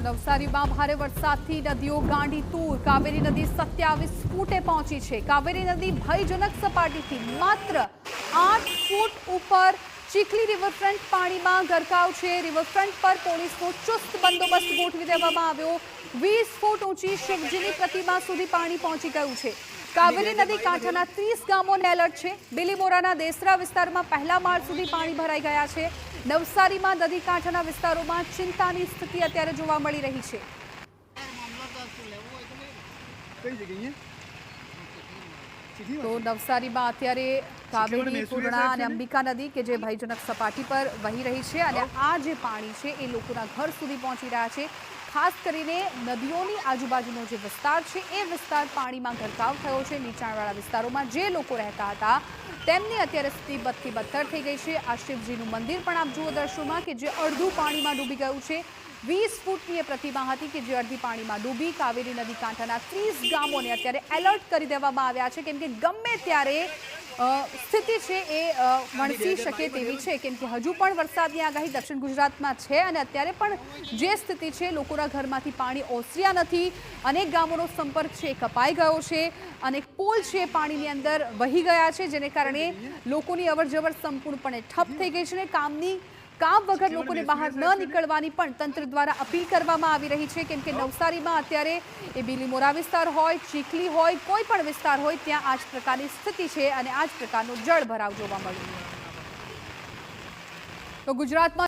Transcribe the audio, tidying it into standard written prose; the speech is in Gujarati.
નવસારીમાં ભારે વરસાદથી નદીઓ ગાંડી તૂર. કાવેરી નદી 27 ફૂટે પહોંચી છે. કાવેરી નદી ભયજનક સપાટીથી માત્ર 8 ફૂટ ઉપર. ચીખલી રિવરફ્રન્ટ પાણીમાં ગરકાવ છે. રિવરફ્રન્ટ પર પોલીસનો ચુસ્ત બંદોબસ્ત ગોઠવી દેવામાં આવ્યો. 20 ફૂટ ઊંચી શિવજીની પ્રતિમા સુધી પાણી પહોંચી ગયું છે. કાવેરી નદી કાંઠાના 30 ગામોને એલર્ટ છે. બિલીમોરાના દેસરા વિસ્તારમાં પહેલા માળ સુધી પાણી ભરાઈ ગયા છે. નવસારીમાં નદી કાંઠાના વિસ્તારોમાં ચિંતાની સ્થિતિ અત્યારે જોવા મળી રહી છે. તો નવસારીમાં અત્યારે કાવેરી, પૂર્ણા અને અંબિકા નદી કે જે ભયજનક સપાટી પર વહી રહી છે અને આ જે પાણી છે એ લોકોના ઘર સુધી પહોંચી રહ્યા છે. ખાસ કરીને નદીઓની આજુબાજુનો જે વિસ્તાર છે એ વિસ્તાર પાણીમાં ગરકાવ થયો છે. નીચાણવાળા વિસ્તારોમાં જે લોકો રહેતા હતા તેમની અત્યારે સ્થિતિ બદથી બદતર થઈ ગઈ છે. આ શિવજીનું મંદિર પણ આપ જુઓ દ્રશ્યોમાં કે જે અડધું પાણીમાં ડૂબી ગયું છે. 20 ફૂટની એ પ્રતિમા હતી કે જે અડધી પાણીમાં ડૂબી. કાવેરી નદી કાંઠાના 30 ગામોને અત્યારે એલર્ટ કરી દેવામાં આવ્યા છે કેમ કે ગમે ત્યારે સ્થિતિ છે એ વણસી શકે તેવી છે કેમ કે હજુ પણ વરસાદની આગાહી દક્ષિણ ગુજરાતમાં છે અને અત્યારે પણ જે સ્થિતિ છે લોકોના ઘરમાંથી પાણી ઓસર્યા નથી. અનેક ગામોનો સંપર્ક છે એ કપાઈ ગયો છે. અનેક પુલ છે પાણીની અંદર વહી ગયા છે જેને કારણે લોકોની અવરજવર સંપૂર્ણપણે ઠપ થઈ ગઈ છે. કામ વગર લોકોને બહાર ન નીકળવાની પણ તંત્ર દ્વારા અપીલ કરવામાં આવી રહી છે કેમ કે નવસારીમાં અત્યારે એ બિલીમોરા વિસ્તાર હોય, ચીખલી હોય, કોઈ પણ વિસ્તાર હોય ત્યાં આ જ પ્રકારની સ્થિતિ છે અને આ જ પ્રકારનો જળભરાવ જોવા મળ્યો. તો ગુજરાતમાં